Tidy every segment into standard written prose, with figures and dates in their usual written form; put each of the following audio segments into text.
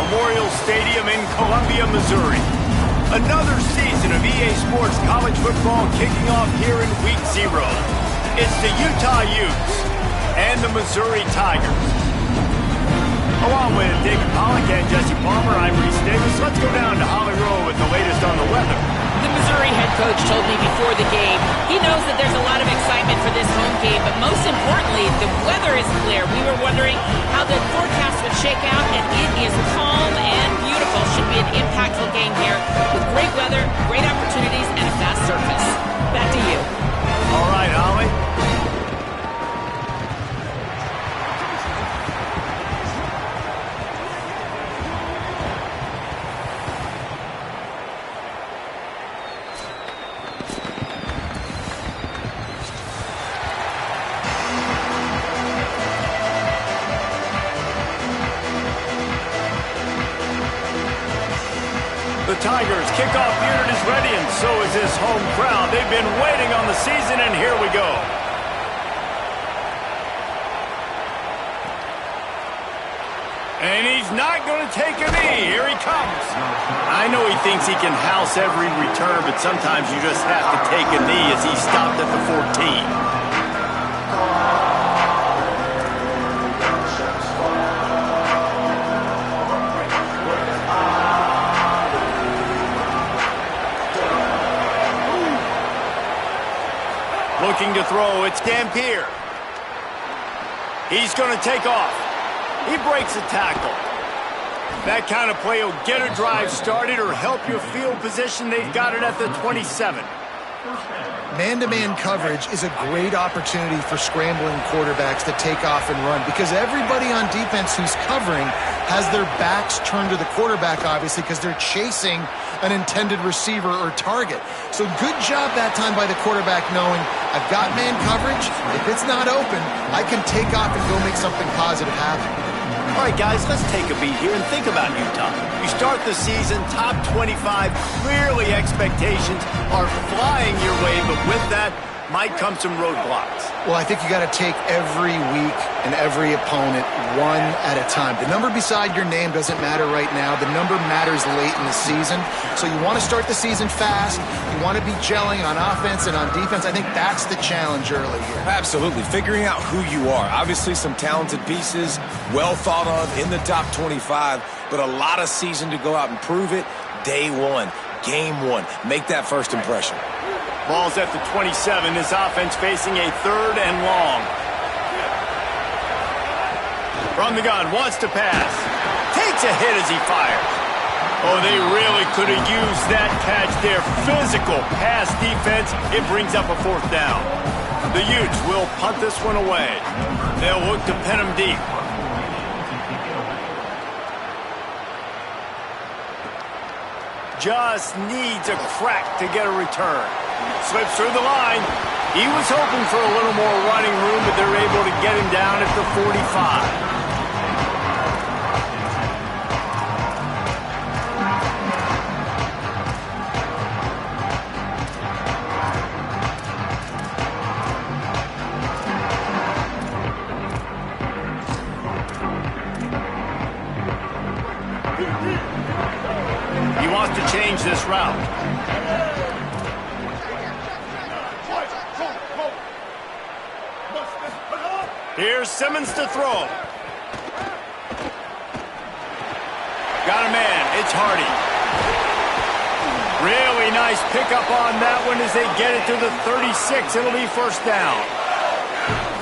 Memorial Stadium in Columbia, Missouri. Another season of EA Sports college football kicking off here in Week 0. It's the Utah Utes and the Missouri Tigers. Along with David Pollack and Jesse Palmer, I'm Reese Davis. Let's go down to Holly Rowe with the latest on the weather. The Missouri head coach told me before the game, he knows that there's a lot of excitement for this home game, but most importantly, the weather is clear. We were wondering how the forecast would shake out, and it is calm and beautiful. Should be an impactful game here with great weather, great opportunities, and a fast surface. Back to you. All right, Holly. The Tigers' kickoff unit is ready, and so is this home crowd. They've been waiting on the season, and here we go. And he's not going to take a knee. Here he comes. I know he thinks he can house every return, but sometimes you just have to take a knee as he stopped at the 14. Looking to throw, it's Dampier. He's going to take off. He breaks a tackle. That kind of play will get a drive started or help your field position. They've got it at the 27. Man-to-man coverage is a great opportunity for scrambling quarterbacks to take off and run because everybody on defense who's covering has their backs turned to the quarterback, obviously, because they're chasing an intended receiver or target. So good job that time by the quarterback knowing I've got man coverage. If it's not open, I can take off and go make something positive happen. All right, guys, let's take a beat here and think about Utah. You start the season top 25. Clearly, expectations are flying your way, but with that might come some roadblocks. Well, I think you got to take every week and every opponent one at a time. The number beside your name doesn't matter right now. The number matters late in the season. So you want to start the season fast. You want to be gelling on offense and on defense. I think that's the challenge early here. Absolutely. Figuring out who you are. Obviously, some talented pieces, well thought of in the top 25, but a lot of season to go out and prove it. Day one, game one. Make that first impression. Ball's at the 27. His offense facing a 3rd and long. From the gun, wants to pass. Takes a hit as he fires. Oh, they really could have used that catch there. Physical pass defense. It brings up a 4th down. The Utes will punt this one away. They'll look to pin him deep. Just needs a crack to get a return. Slips through the line. He was hoping for a little more running room, but they're able to get him down at the 45. He wants to change this route. Here's Simmons to throw. Got a man. It's Hardy. Really nice pickup on that one as they get it to the 36. It'll be 1st down.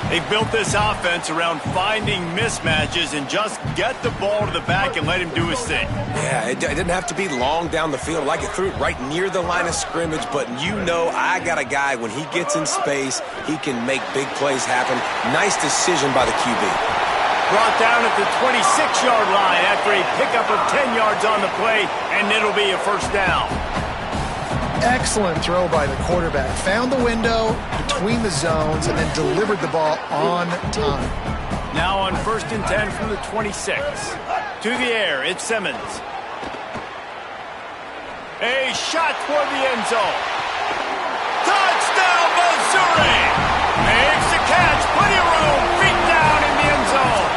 They built this offense around finding mismatches and just get the ball to the back and let him do his thing. Yeah, it didn't have to be long down the field. Like it threw it right near the line of scrimmage, but you know I got a guy, when he gets in space, he can make big plays happen. Nice decision by the QB. Brought down at the 26-yard line after a pickup of 10 yards on the play, and it'll be a 1st down. Excellent throw by the quarterback. Found the window between the zones and then delivered the ball on time. Now on 1st and 10 from the 26. To the air, it's Simmons. A shot toward the end zone. Touchdown, Missouri! Makes the catch. Plenty of room. Feet down in the end zone.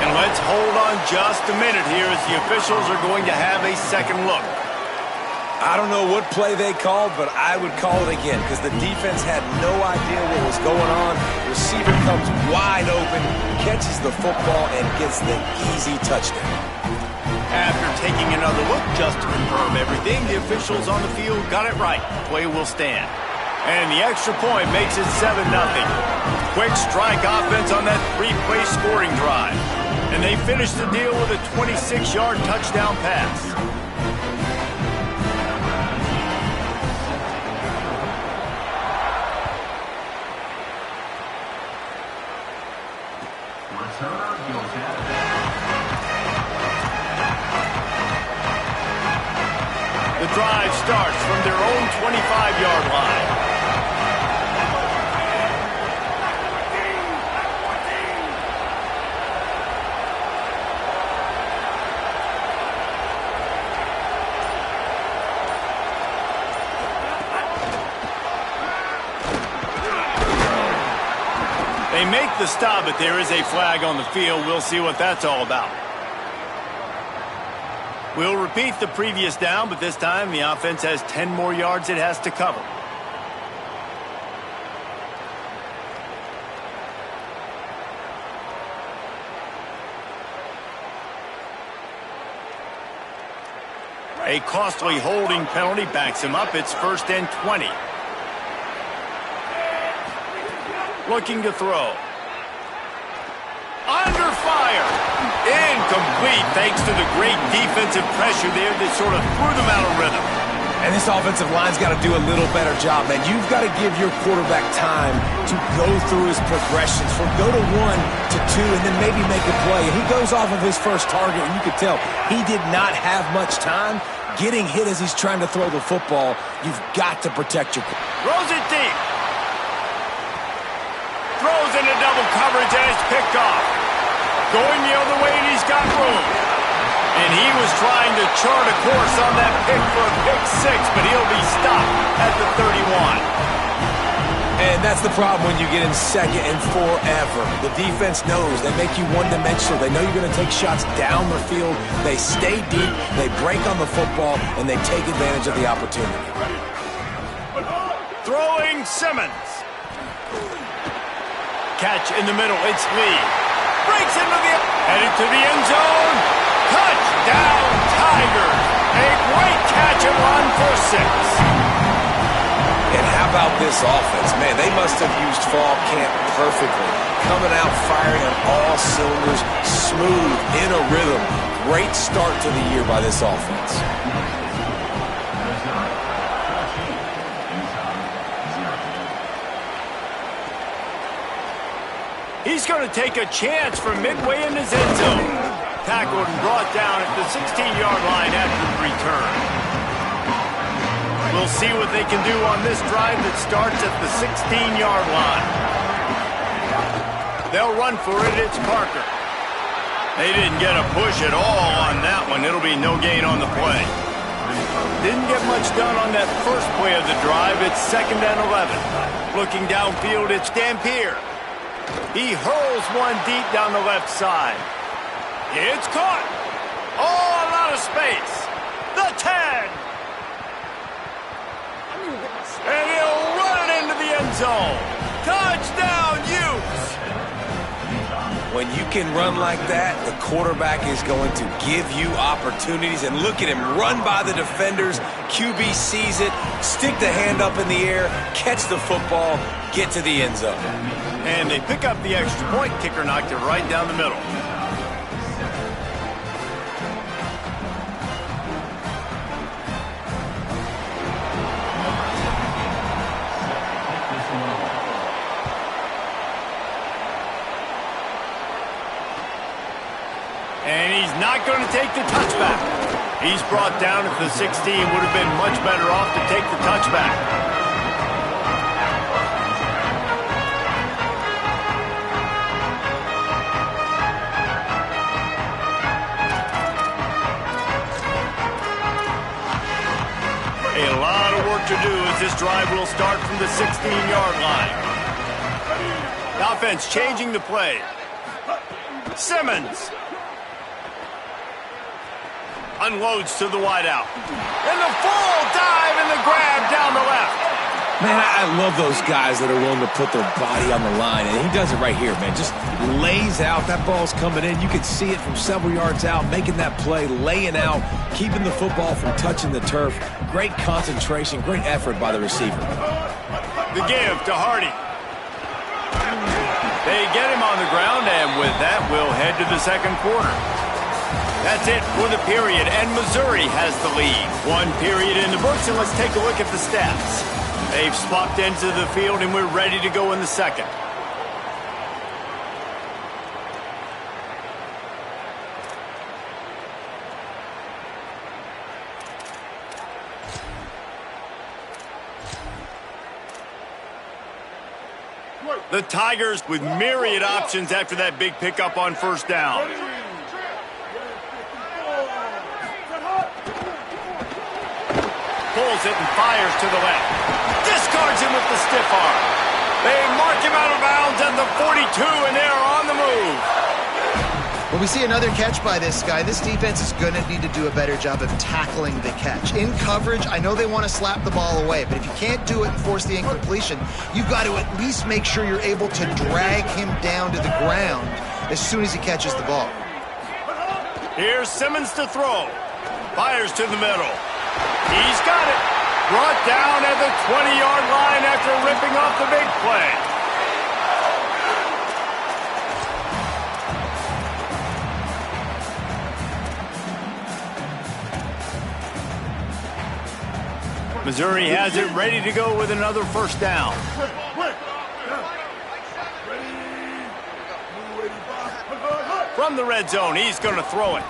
And let's hold on just a minute here as the officials are going to have a second look. I don't know what play they called, but I would call it again because the defense had no idea what was going on. Receiver comes wide open, catches the football, and gets the easy touchdown. After taking another look just to confirm everything, the officials on the field got it right. Play will stand. And the extra point makes it 7-0. Quick strike offense on that three-play scoring drive. And they finish the deal with a 26-yard touchdown pass. The drive starts from their own 25-yard line. They make the stop, but there is a flag on the field. We'll see what that's all about. We'll repeat the previous down, but this time the offense has 10 more yards it has to cover. A costly holding penalty backs him up. It's 1st and 20. Looking to throw. Under fire. Incomplete thanks to the great defensive pressure there that sort of threw them out of rhythm. And this offensive line's got to do a little better job, man. You've got to give your quarterback time to go through his progressions from go to 1 to 2 and then maybe make a play. And he goes off of his first target, and you could tell he did not have much time getting hit as he's trying to throw the football. You've got to protect your... Throws it deep. Throws into double coverage, and it's picked off. Going the other way, and he's got room. And he was trying to chart a course on that pick for a pick 6, but he'll be stopped at the 31. And that's the problem when you get in second and forever. The defense knows. They make you one-dimensional. They know you're going to take shots down the field. They stay deep, they break on the football, and they take advantage of the opportunity. Throwing Simmons. Catch in the middle, it's Lee. Breaks into the... Headed to the end zone. Touchdown, Tigers. A great catch and run for 6. And how about this offense? Man, they must have used fall camp perfectly. Coming out firing on all cylinders, smooth, in a rhythm. Great start to the year by this offense. He's going to take a chance from midway in his end zone. Tackled and brought down at the 16-yard line after the return. We'll see what they can do on this drive that starts at the 16-yard line. They'll run for it. It's Parker. They didn't get a push at all on that one. It'll be no gain on the play. Didn't get much done on that first play of the drive. It's 2nd and 11. Looking downfield, it's Dampier. He hurls one deep down the left side. It's caught. Oh, a lot of space. The 10. And he'll run it into the end zone. Touchdown, Utes. When you can run like that, the quarterback is going to give you opportunities. And look at him run by the defenders. QB sees it, stick the hand up in the air, catch the football, get to the end zone. And they pick up the extra point. Kicker knocked it right down the middle. And he's not going to take the touchback. He's brought down at the 16. Would have been much better off to take the touchback. A lot of work to do as this drive will start from the 16-yard line. The offense changing the play. Simmons. Unloads to the wideout. And the full dive and the grab down the left. Man, I love those guys that are willing to put their body on the line, and he does it right here, man. Just lays out. That ball's coming in. You can see it from several yards out, making that play, laying out, keeping the football from touching the turf. Great concentration, great effort by the receiver. The give to Hardy. They get him on the ground, and with that, we'll head to the second quarter. That's it for the period, and Missouri has the lead. One period in the books, and let's take a look at the stats. They've swapped into the field, and we're ready to go in the second. The Tigers with myriad options after that big pickup on first down. Pulls it and fires to the left. Discards him with the stiff arm. They mark him out of bounds at the 42, and they're on the move. When we see another catch by this guy, this defense is going to need to do a better job of tackling the catch. In coverage, I know they want to slap the ball away, but if you can't do it and force the incompletion, you've got to at least make sure you're able to drag him down to the ground as soon as he catches the ball. Here's Simmons to throw. Fires to the middle. He's got it. Brought down at the 20-yard line after ripping off the big play. Missouri has it ready to go with another first down. From the red zone, he's going to throw it.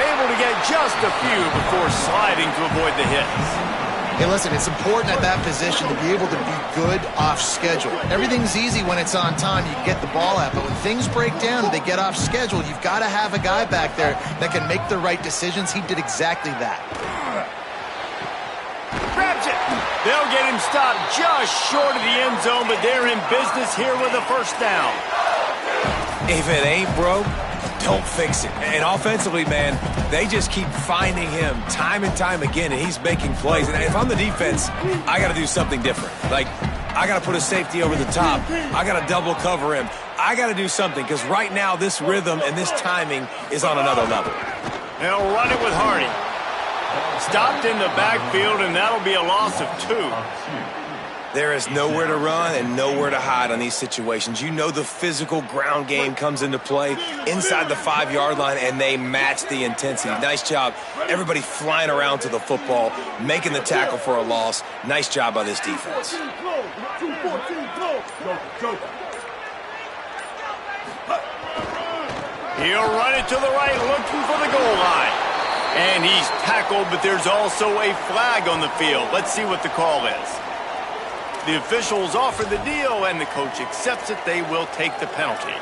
Able to get just a few before sliding to avoid the hits. Hey, listen, it's important at that position to be able to be good off schedule. Everything's easy when it's on time. You get the ball out. But when things break down and they get off schedule, you've got to have a guy back there that can make the right decisions. He did exactly that. Grabs it. They'll get him stopped just short of the end zone, but they're in business here with a first down. If it ain't broke, don't fix it. And offensively, man, they just keep finding him time and time again, and he's making plays. And if I'm the defense, I got to do something different. Like, I got to put a safety over the top. I got to double cover him. I got to do something because right now this rhythm and this timing is on another level. They'll run it with Hardy. Stopped in the backfield, and that'll be a loss of 2. There is nowhere to run and nowhere to hide on these situations. You know the physical ground game comes into play inside the 5-yard line, and they match the intensity. Nice job. Everybody flying around to the football, making the tackle for a loss. Nice job by this defense. He'll run it to the right, looking for the goal line. And he's tackled, but there's also a flag on the field. Let's see what the call is. The officials offer the deal, and the coach accepts it. They will take the penalty.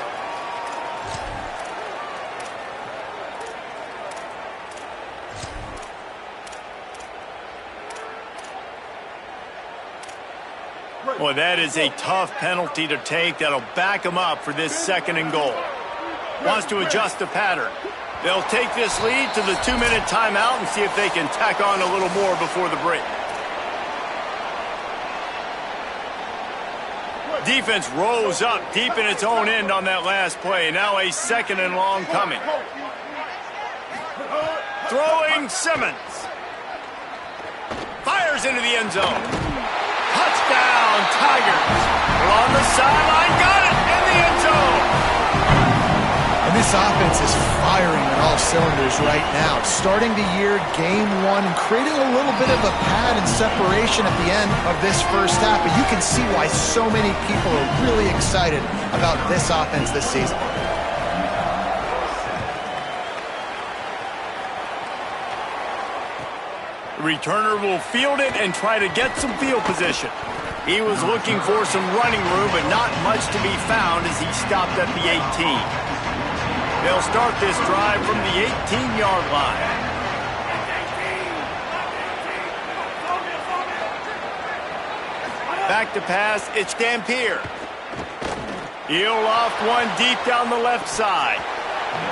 Well, that is a tough penalty to take. That'll back him up for this second and goal. Wants to adjust the pattern. They'll take this lead to the 2-minute timeout and see if they can tack on a little more before the break. Defense rose up deep in its own end on that last play. Now a second and long coming. Throwing Simmons. Fires into the end zone. Touchdown, Tigers. We're on the sideline. Got it in the end zone. And this offense is firing on all cylinders right now. Starting the year, game 1, and creating a little bit of a pad and separation at the end of this first half. But you can see why so many people are really excited about this offense this season. The returner will field it and try to get some field position. He was looking for some running room, but not much to be found as he stopped at the 18. They'll start this drive from the 18-yard line. Back to pass, it's Dampier. He'll loft one deep down the left side.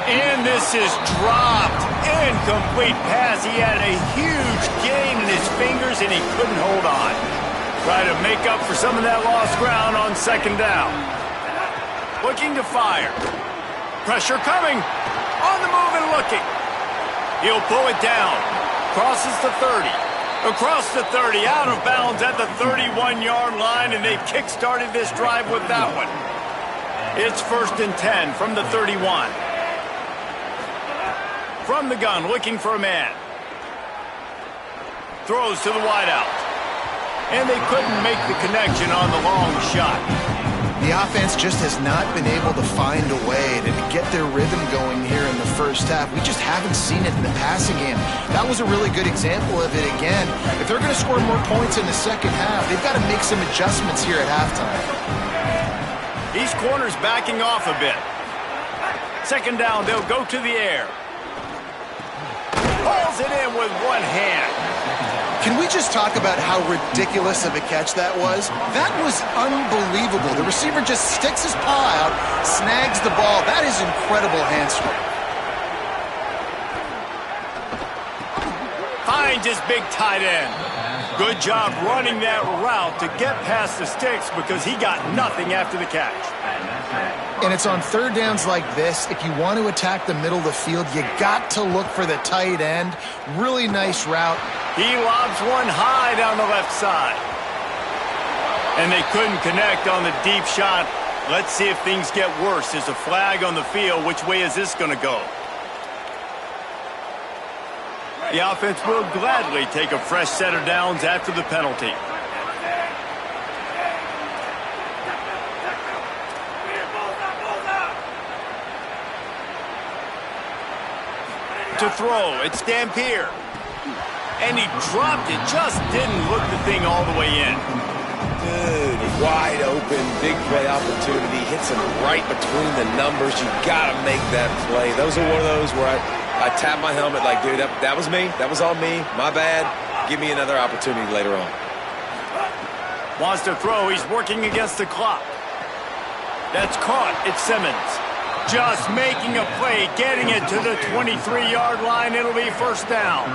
And this is dropped. Incomplete pass. He had a huge gain in his fingers, and he couldn't hold on. Try to make up for some of that lost ground on second down. Looking to fire. Pressure coming. On the move and looking. He'll pull it down. Crosses the 30. Across the 30. Out of bounds at the 31-yard line, and they've kick-started this drive with that one. It's 1st and 10 from the 31. From the gun, looking for a man. Throws to the wideout. And they couldn't make the connection on the long shot. The offense just has not been able to find a way to get their rhythm going here in the first half. We just haven't seen it in the passing game. That was a really good example of it again. If they're going to score more points in the second half, they've got to make some adjustments here at halftime. These corners backing off a bit. Second down, they'll go to the air. Pulls it in with one hand. Can we just talk about how ridiculous of a catch that was? That was unbelievable. The receiver just sticks his paw out, snags the ball. That is incredible hand strength. Finds his big tight end. Good job running that route to get past the sticks because he got nothing after the catch. And it's on third downs like this, if you want to attack the middle of the field, you got to look for the tight end. Really nice route. He lobs one high down the left side. And they couldn't connect on the deep shot. Let's see if things get worse. There's a flag on the field. Which way is this going to go? The offense will gladly take a fresh set of downs after the penalty. To throw, it's Dampier. And he dropped it, just didn't look the thing all the way in. Dude, wide open, big play opportunity, hits him right between the numbers. You gotta make that play. Those are one of those where I tap my helmet like, dude, that was me. That was on me. My bad. Give me another opportunity later on. Wants to throw. He's working against the clock. That's caught. It's Simmons. Just making a play, getting it to the 23-yard line. It'll be first down.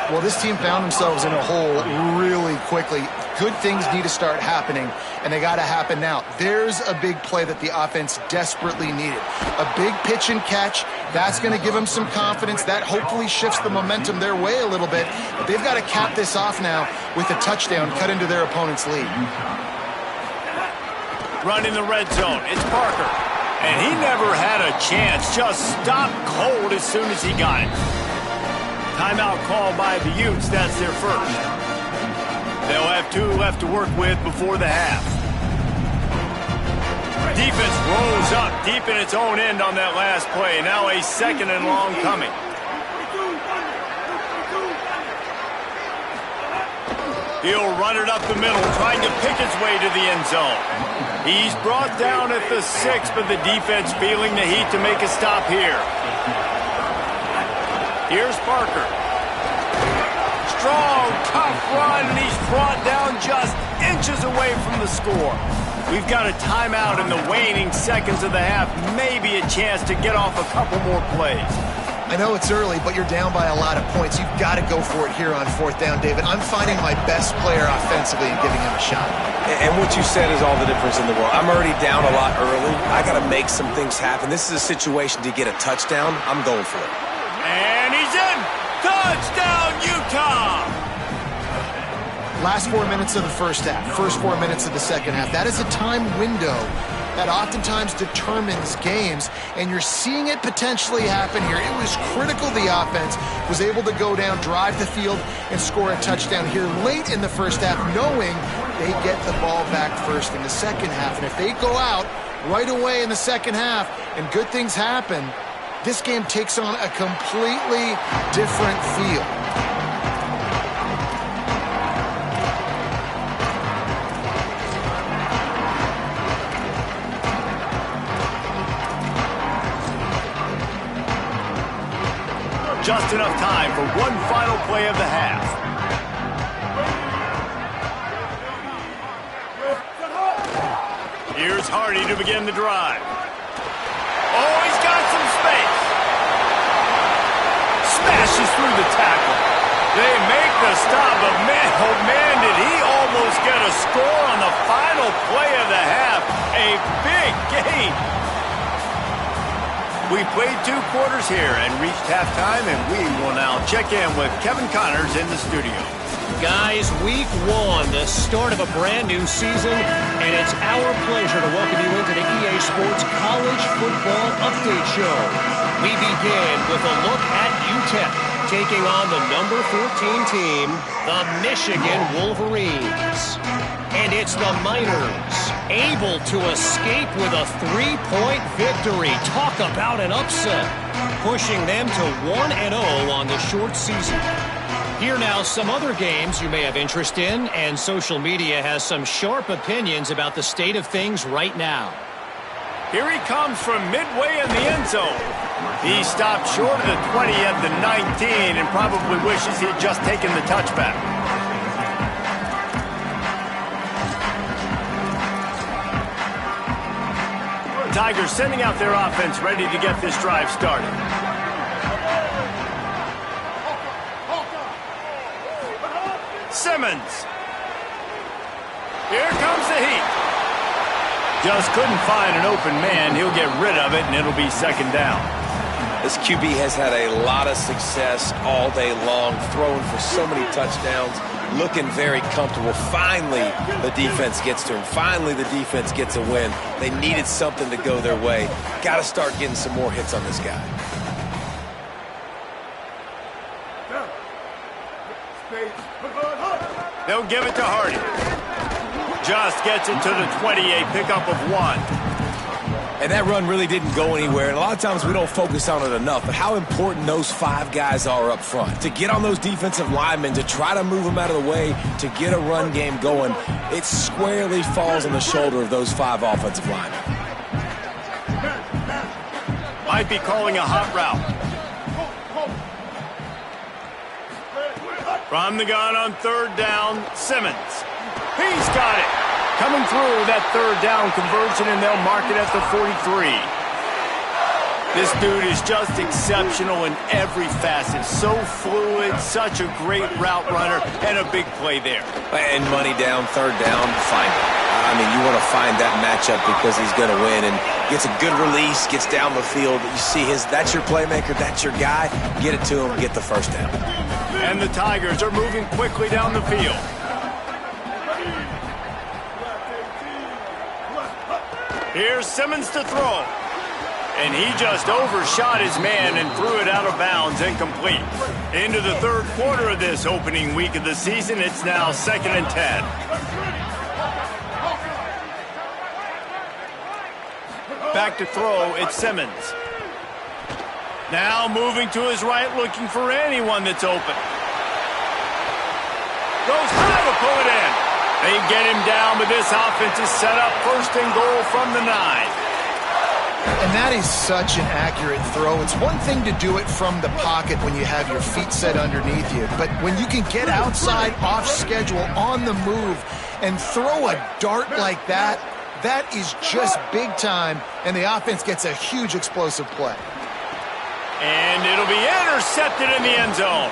Well, this team found themselves in a hole really quickly. Good things need to start happening, and they got to happen now. There's a big play that the offense desperately needed. A big pitch and catch. That's going to give them some confidence. That hopefully shifts the momentum their way a little bit. But they've got to cap this off now with a touchdown cut into their opponent's lead. Run in the red zone. It's Parker. And he never had a chance. Just stopped cold as soon as he got it. Timeout called by the Utes. That's their first. They'll have 2 left to work with before the half. Defense rolls up deep in its own end on that last play. Now a second and long coming. He'll run it up the middle, trying to pick his way to the end zone. He's brought down at the 6, but the defense feeling the heat to make a stop here. Here's Parker. Strong, tough run, and he's brought down just inches away from the score. We've got a timeout in the waning seconds of the half. Maybe a chance to get off a couple more plays. I know it's early, but you're down by a lot of points. You've got to go for it here on fourth down, David. I'm finding my best player offensively and giving him a shot. And what you said is all the difference in the world. I'm already down a lot early. I got to make some things happen. This is a situation to get a touchdown. I'm going for it. And he's in. Touchdown, Utah! Last 4 minutes of the first half, first 4 minutes of the second half. That is a time window that oftentimes determines games, and you're seeing it potentially happen here. It was critical the offense was able to go down, drive the field, and score a touchdown here late in the first half, knowing they get the ball back first in the second half. And if they go out right away in the second half and good things happen, this game takes on a completely different feel. Just enough time for one final play of the half. Here's Hardy to begin the drive. Oh, he's got some the tackle. They make the stop, but man, oh man, did he almost get a score on the final play of the half. A big gain. We played 2 quarters here and reached halftime, and we will now check in with Kevin Connors in the studio. Guys, week 1, the start of a brand new season, and it's our pleasure to welcome you into the EA Sports College Football Update Show. We begin with a look at UTEP, taking on the number 14 team, the Michigan Wolverines. And it's the Miners, able to escape with a 3-point victory. Talk about an upset, pushing them to 1-0 on the short season. Here now, some other games you may have interest in, and social media has some sharp opinions about the state of things right now. Here he comes from midway in the end zone. He stopped short of the 20 at the 19 and probably wishes he had just taken the touchback. Tigers sending out their offense ready to get this drive started. Simmons. Here comes the heat. Just couldn't find an open man. He'll get rid of it, and it'll be second down. This QB has had a lot of success all day long, throwing for so many touchdowns, looking very comfortable. Finally, the defense gets to him. Finally, the defense gets a win. They needed something to go their way. Got to start getting some more hits on this guy. They'll give it to Hardy. Just gets it to the 28, pickup of 1. And that run really didn't go anywhere. And a lot of times we don't focus on it enough, but how important those 5 guys are up front. To get on those defensive linemen, to try to move them out of the way, to get a run game going, it squarely falls on the shoulder of those 5 offensive linemen. Might be calling a hot route. From the gun on 3rd down, Simmons. He's got it. Coming through that 3rd down conversion, and they'll mark it at the 43. This dude is just exceptional in every facet. So fluid, such a great route runner, and a big play there. And money down, 3rd down, find it. I mean, you want to find that matchup because he's going to win, and gets a good release, gets down the field. You see that's your playmaker, that's your guy. Get it to him, get the 1st down. And the Tigers are moving quickly down the field. Here's Simmons to throw. And he just overshot his man and threw it out of bounds, incomplete. Into the 3rd quarter of this opening week of the season, it's now 2nd and 10. Back to throw, it's Simmons. Now moving to his right, looking for anyone that's open. Goes high to pull it in. They get him down, but this offense is set up 1st and goal from the 9. And that is such an accurate throw. It's one thing to do it from the pocket when you have your feet set underneath you, but when you can get outside, off schedule, on the move, and throw a dart like that, that is just big time, and the offense gets a huge explosive play. And it'll be intercepted in the end zone.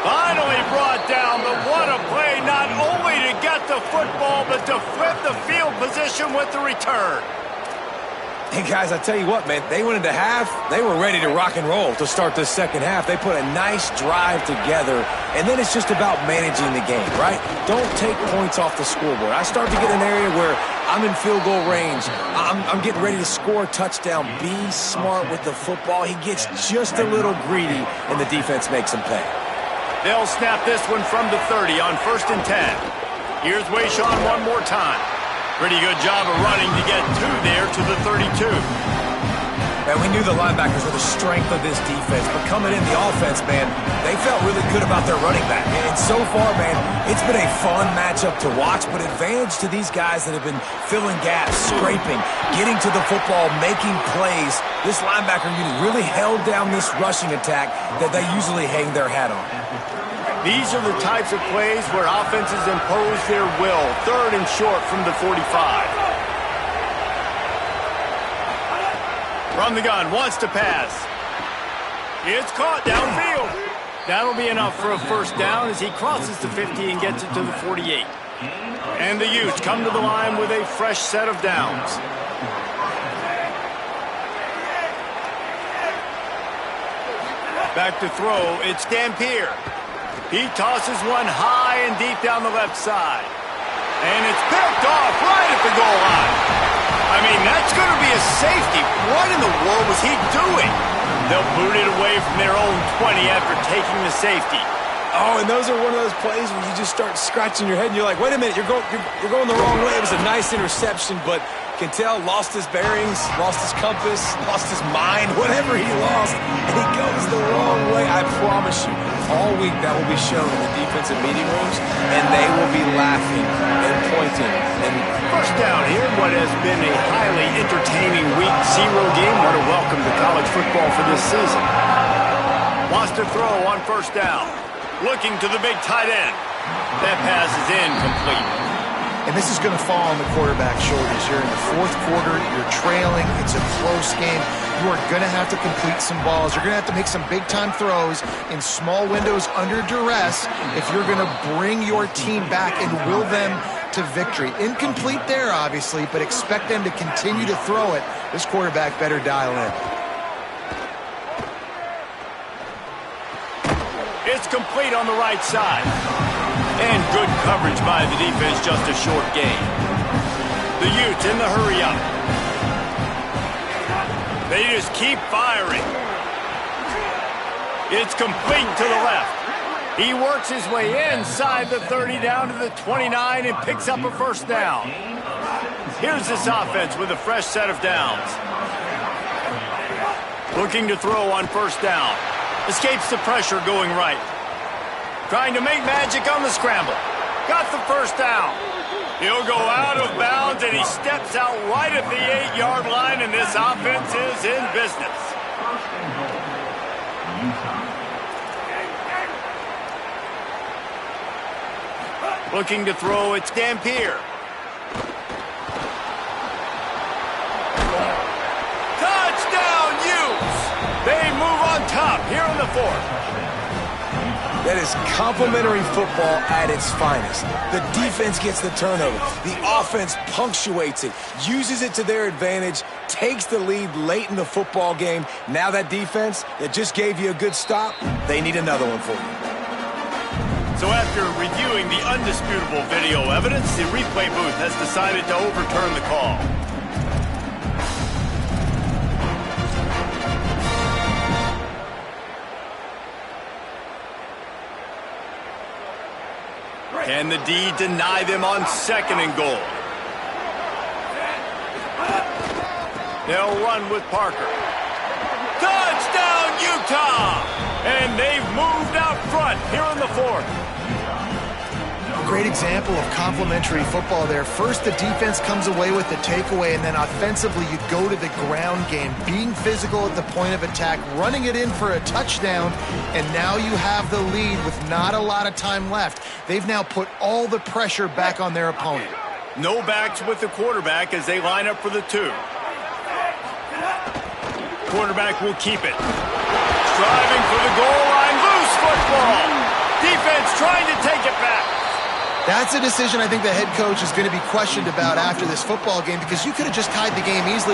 Finally brought down, but what a play, not only to get the football, but to flip the field position with the return. Hey, guys, I tell you what, man, they went into half. They were ready to rock and roll to start this 2nd half. They put a nice drive together, and then it's just about managing the game, right? Don't take points off the scoreboard. I start to get an area where I'm in field goal range. I'm getting ready to score a touchdown. Be smart with the football. He gets just a little greedy, and the defense makes him pay. They'll snap this one from the 30 on 1st and 10. Here's Wayshawn one more time. Pretty good job of running to get 2 there to the 32. Man, we knew the linebackers were the strength of this defense, but coming in the offense, man, they felt really good about their running back. And so far, man, it's been a fun matchup to watch, but advantage to these guys that have been filling gaps, scraping, getting to the football, making plays. This linebacker unit really held down this rushing attack that they usually hang their hat on. These are the types of plays where offenses impose their will. 3rd and short from the 45. From the gun, wants to pass. It's caught downfield. That'll be enough for a first down as he crosses the 50 and gets it to the 48. And the Utes come to the line with a fresh set of downs. Back to throw, it's Dampier. He tosses one high and deep down the left side. And it's picked off right at the goal line. I mean, that's going to be a safety. What in the world was he doing? They'll boot it away from their own 20 after taking the safety. Oh, and those are one of those plays where you just start scratching your head and you're like, wait a minute, you're going the wrong way. It was a nice interception, but Cantell lost his bearings, lost his compass, lost his mind, whatever he lost, and he goes the wrong way. I promise you, all week that will be shown in the defensive meeting rooms, and they will be laughing and pointing. And first down here, what has been a highly entertaining Week 0 game. What a welcome to college football for this season. Wants to throw on first down. Looking to the big tight end. That pass is incomplete. And this is going to fall on the quarterback's shoulders. You're in the fourth quarter. You're trailing. It's a close game. You are going to have to complete some balls. You're going to have to make some big-time throws in small windows under duress if you're going to bring your team back and will them to victory. Incomplete there, obviously, but expect them to continue to throw it. This quarterback better dial in. It's complete on the right side. And good coverage by the defense, just a short gain. The Utes in the hurry-up. They just keep firing. It's complete to the left. He works his way inside the 30 down to the 29 and picks up a first down. Here's this offense with a fresh set of downs. Looking to throw on first down. Escapes the pressure going right. Trying to make magic on the scramble. Got the first down. He'll go out of bounds, and he steps out right at the 8-yard line, and this offense is in business. Looking to throw, it's Dampier. Touchdown, Utes! They move on top here in the fourth. that is complimentary football at its finest. The defense gets the turnover. The offense punctuates it, uses it to their advantage, takes the lead late in the football game. Now that defense that just gave you a good stop, they need another one for you. So after reviewing the undisputable video evidence, the replay booth has decided to overturn the call. Can the D deny them on second and goal? They'll run with Parker. Touchdown, Utah! And they've moved out front here in the fourth. Great example of complementary football there. First, the defense comes away with the takeaway, and then offensively, you go to the ground game, being physical at the point of attack, running it in for a touchdown, and now you have the lead with not a lot of time left. They've now put all the pressure back on their opponent. No backs with the quarterback as they line up for the two. Quarterback will keep it. Driving for the goal line, loose football. Defense trying to take it back. That's a decision I think the head coach is going to be questioned about after this football game, because you could have just tied the game easily with